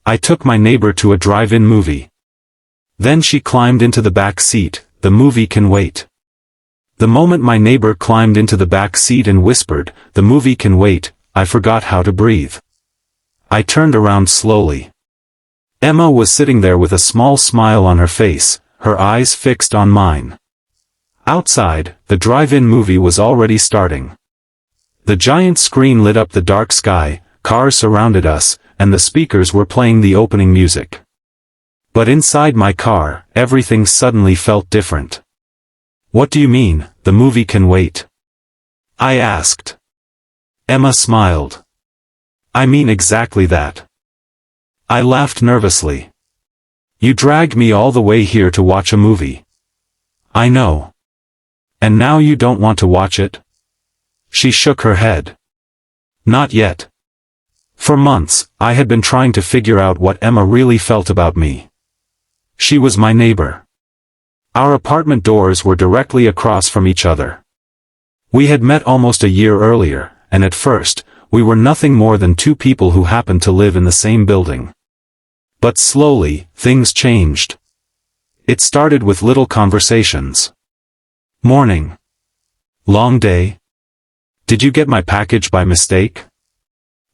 I took my neighbor to a drive-in movie. Then she climbed into the back seat. The movie can wait. The moment my neighbor climbed into the back seat and whispered, "The movie can wait," I forgot how to breathe. I turned around slowly. Emma was sitting there with a small smile on her face, her eyes fixed on mine. Outside, the drive-in movie was already starting. The giant screen lit up the dark sky, cars surrounded us, and the speakers were playing the opening music. But inside my car, everything suddenly felt different. "What do you mean, the movie can wait?" I asked. Emma smiled. "I mean exactly that." I laughed nervously. "You dragged me all the way here to watch a movie." "I know. And now you don't want to watch it?" She shook her head. "Not yet." For months, I had been trying to figure out what Emma really felt about me. She was my neighbor. Our apartment doors were directly across from each other. We had met almost a year earlier, and at first, we were nothing more than two people who happened to live in the same building. But slowly, things changed. It started with little conversations. "Morning. Long day? Did you get my package by mistake?"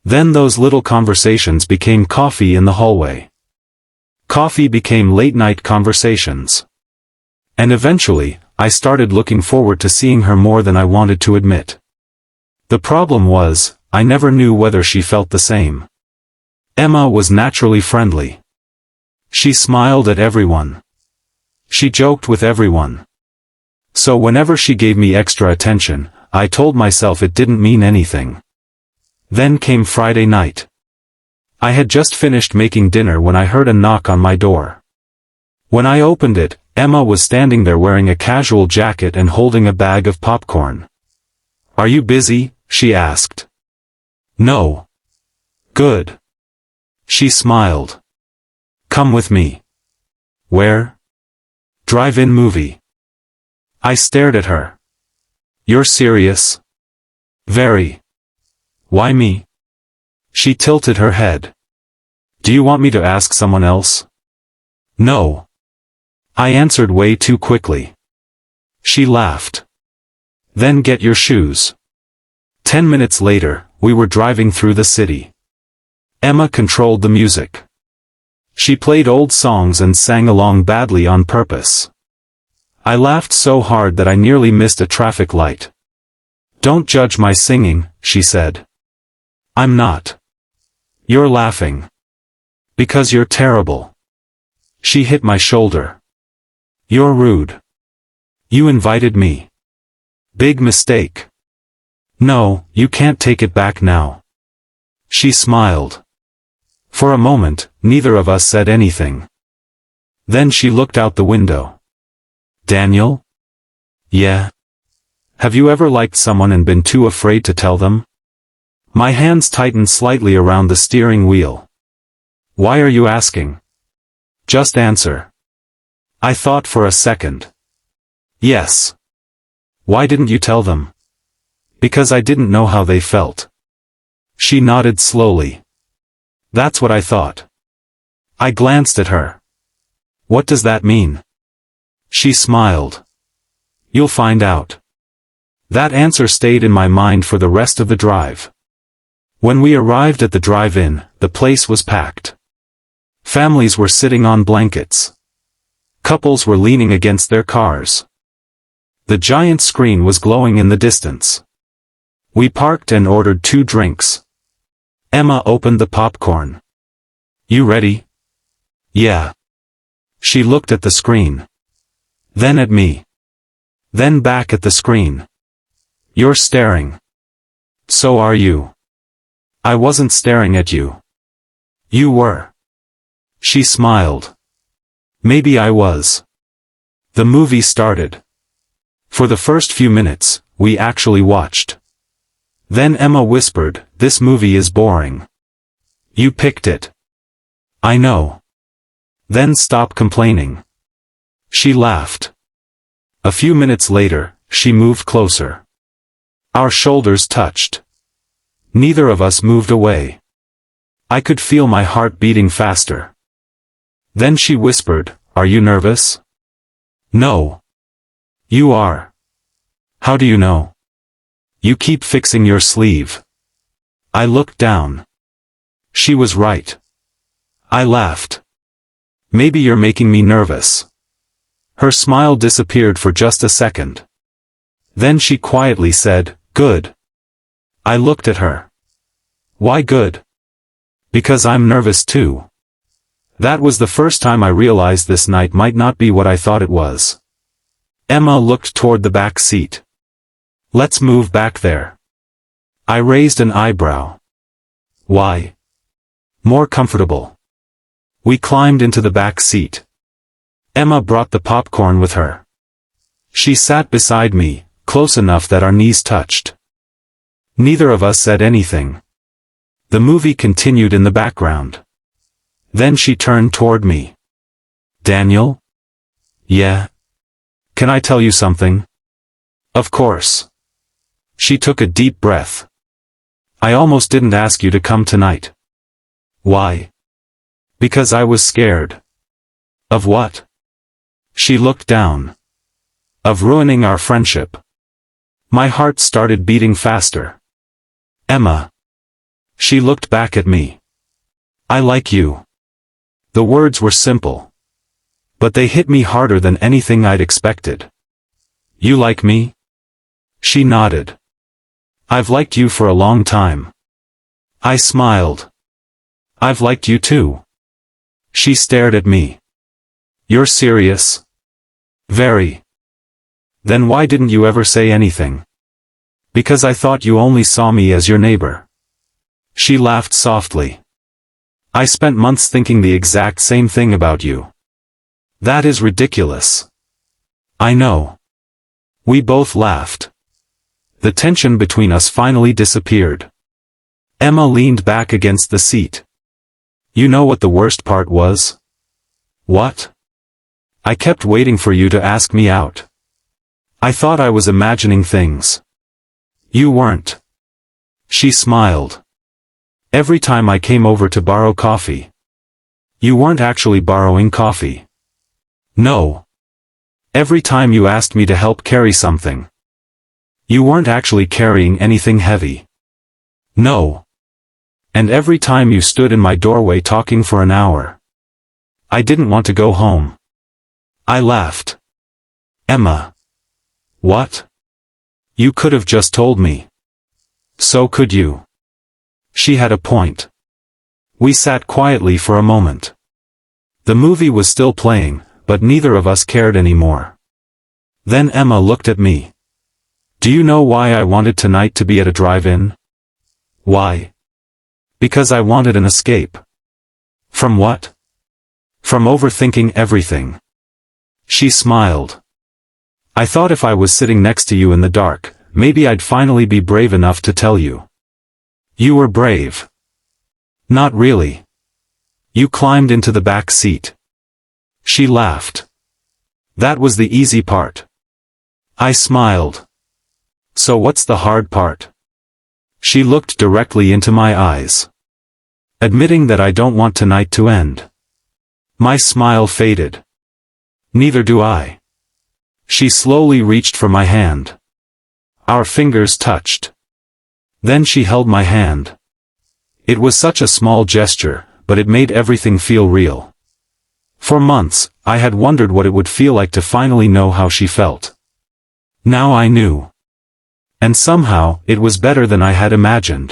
Then those little conversations became coffee in the hallway. Coffee became late-night conversations. And eventually, I started looking forward to seeing her more than I wanted to admit. The problem was, I never knew whether she felt the same. Emma was naturally friendly. She smiled at everyone. She joked with everyone. So whenever she gave me extra attention, I told myself it didn't mean anything. Then came Friday night. I had just finished making dinner when I heard a knock on my door. When I opened it, Emma was standing there wearing a casual jacket and holding a bag of popcorn. "Are you busy?" she asked. "No." "Good." She smiled. "Come with me." "Where?" "Drive-in movie." I stared at her. "You're serious?" "Very." "Why me?" She tilted her head. "Do you want me to ask someone else?" "No." I answered way too quickly. She laughed. "Then get your shoes." 10 minutes later, we were driving through the city. Emma controlled the music. She played old songs and sang along badly on purpose. I laughed so hard that I nearly missed a traffic light. "Don't judge my singing," she said. "I'm not." "You're laughing. Because you're terrible." She hit my shoulder. "You're rude. You invited me." "Big mistake." "No, you can't take it back now." She smiled. For a moment, neither of us said anything. Then she looked out the window. "Daniel?" "Yeah?" "Have you ever liked someone and been too afraid to tell them?" My hands tightened slightly around the steering wheel. "Why are you asking?" "Just answer." I thought for a second. "Yes." "Why didn't you tell them?" "Because I didn't know how they felt." She nodded slowly. "That's what I thought." I glanced at her. "What does that mean?" She smiled. "You'll find out." That answer stayed in my mind for the rest of the drive. When we arrived at the drive-in, the place was packed. Families were sitting on blankets. Couples were leaning against their cars. The giant screen was glowing in the distance. We parked and ordered 2 drinks. Emma opened the popcorn. "You ready?" "Yeah." She looked at the screen. Then at me. Then back at the screen. "You're staring." "So are you." "I wasn't staring at you." "You were." She smiled. "Maybe I was." The movie started. For the first few minutes, we actually watched. Then Emma whispered, "This movie is boring." "You picked it." "I know." "Then stop complaining." She laughed. A few minutes later, she moved closer. Our shoulders touched. Neither of us moved away. I could feel my heart beating faster. Then she whispered, "Are you nervous?" "No. You are." "How do you know?" "You keep fixing your sleeve." I looked down. She was right. I laughed. "Maybe you're making me nervous." Her smile disappeared for just a second. Then she quietly said, "Good." I looked at her. "Why good?" "Because I'm nervous too." That was the first time I realized this night might not be what I thought it was. Emma looked toward the back seat. "Let's move back there." I raised an eyebrow. "Why?" "More comfortable." We climbed into the back seat. Emma brought the popcorn with her. She sat beside me, close enough that our knees touched. Neither of us said anything. The movie continued in the background. Then she turned toward me. "Daniel?" "Yeah?" "Can I tell you something?" "Of course." She took a deep breath. "I almost didn't ask you to come tonight." "Why?" "Because I was scared." "Of what?" She looked down. "Of ruining our friendship." My heart started beating faster. "Emma." She looked back at me. "I like you." The words were simple. But they hit me harder than anything I'd expected. "You like me?" She nodded. "I've liked you for a long time." I smiled. "I've liked you too." She stared at me. "You're serious?" "Very." "Then why didn't you ever say anything?" "Because I thought you only saw me as your neighbor." She laughed softly. "I spent months thinking the exact same thing about you." "That is ridiculous." "I know." We both laughed. The tension between us finally disappeared. Emma leaned back against the seat. "You know what the worst part was?" "What?" "I kept waiting for you to ask me out. I thought I was imagining things. You weren't." She smiled. "Every time I came over to borrow coffee." "You weren't actually borrowing coffee." "No." "Every time you asked me to help carry something." "You weren't actually carrying anything heavy." "No." "And every time you stood in my doorway talking for an hour." "I didn't want to go home." I laughed. "Emma." "What?" "You could have just told me." "So could you." She had a point. We sat quietly for a moment. The movie was still playing, but neither of us cared anymore. Then Emma looked at me. "Do you know why I wanted tonight to be at a drive-in?" "Why?" "Because I wanted an escape." "From what?" "From overthinking everything." She smiled. "I thought if I was sitting next to you in the dark, maybe I'd finally be brave enough to tell you." "You were brave." "Not really." "You climbed into the back seat." She laughed. "That was the easy part." I smiled. "So what's the hard part?" She looked directly into my eyes. "Admitting that I don't want tonight to end." My smile faded. "Neither do I." She slowly reached for my hand. Our fingers touched. Then she held my hand. It was such a small gesture, but it made everything feel real. For months, I had wondered what it would feel like to finally know how she felt. Now I knew. And somehow, it was better than I had imagined.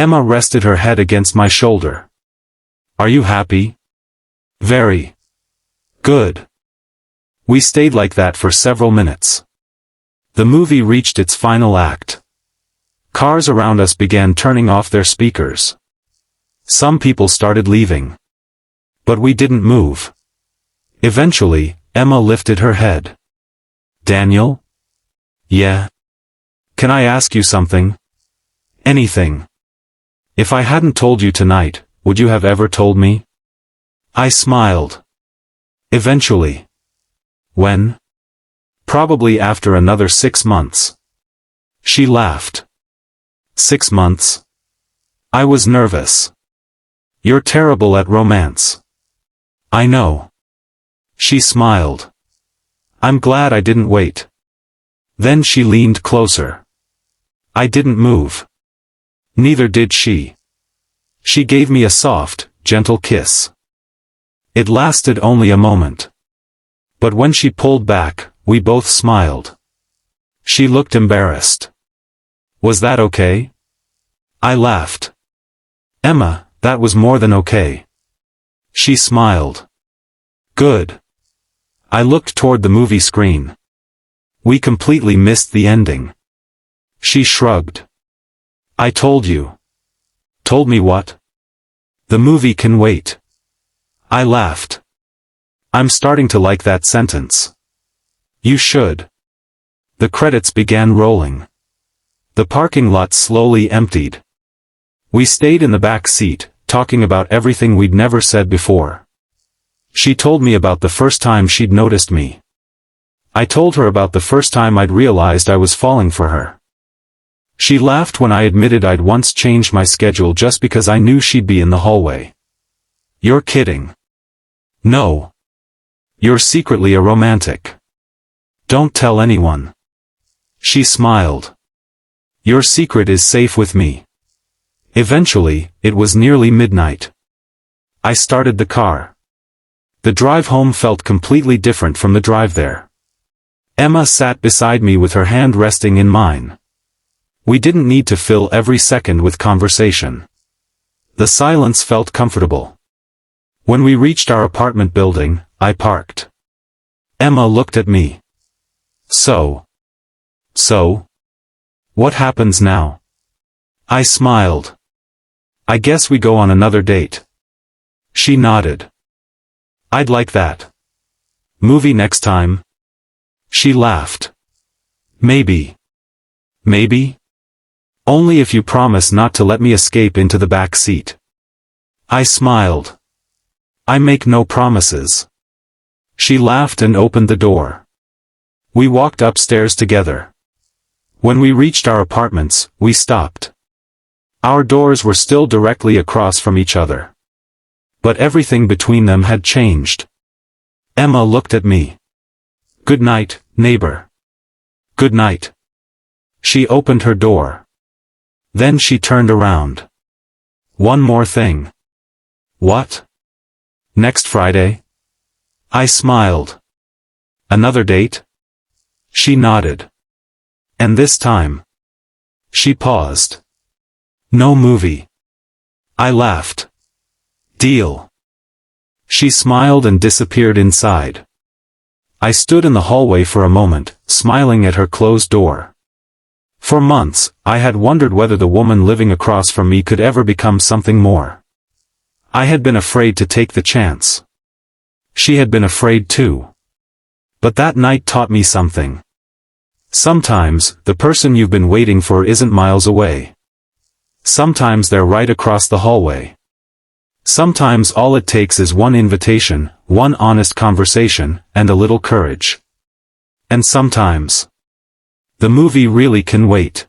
Emma rested her head against my shoulder. "Are you happy?" "Very." "Good." We stayed like that for several minutes. The movie reached its final act. Cars around us began turning off their speakers. Some people started leaving. But we didn't move. Eventually, Emma lifted her head. "Daniel?" "Yeah?" "Can I ask you something?" "Anything." "If I hadn't told you tonight, would you have ever told me?" I smiled. "Eventually." "When?" "Probably after another 6 months." She laughed. 6 months? I was nervous. You're terrible at romance. I know. She smiled. I'm glad I didn't wait. Then she leaned closer. I didn't move. Neither did she. She gave me a soft, gentle kiss. It lasted only a moment. But when she pulled back, we both smiled. She looked embarrassed. Was that okay? I laughed. Emma, that was more than okay. She smiled. Good. I looked toward the movie screen. We completely missed the ending. She shrugged. I told you. Told me what? The movie can wait. I laughed. I'm starting to like that sentence. You should. The credits began rolling. The parking lot slowly emptied. We stayed in the back seat, talking about everything we'd never said before. She told me about the first time she'd noticed me. I told her about the first time I'd realized I was falling for her. She laughed when I admitted I'd once changed my schedule just because I knew she'd be in the hallway. You're kidding. No. You're secretly a romantic. Don't tell anyone. She smiled. Your secret is safe with me. Eventually, it was nearly midnight. I started the car. The drive home felt completely different from the drive there. Emma sat beside me with her hand resting in mine. We didn't need to fill every second with conversation. The silence felt comfortable. When we reached our apartment building, I parked. Emma looked at me. So? What happens now? I smiled. I guess we go on another date. She nodded. I'd like that. Movie next time? She laughed. Maybe. Maybe? Only if you promise not to let me escape into the back seat. I smiled. I make no promises. She laughed and opened the door. We walked upstairs together. When we reached our apartments, we stopped. Our doors were still directly across from each other. But everything between them had changed. Emma looked at me. Good night, neighbor. Good night. She opened her door. Then she turned around. One more thing. What? Next Friday? I smiled. Another date? She nodded. And this time? She paused. No movie. I laughed. Deal. She smiled and disappeared inside. I stood in the hallway for a moment, smiling at her closed door. For months, I had wondered whether the woman living across from me could ever become something more. I had been afraid to take the chance. She had been afraid too. But that night taught me something. Sometimes, the person you've been waiting for isn't miles away. Sometimes they're right across the hallway. Sometimes all it takes is one invitation, one honest conversation, and a little courage. And sometimes, the movie really can wait.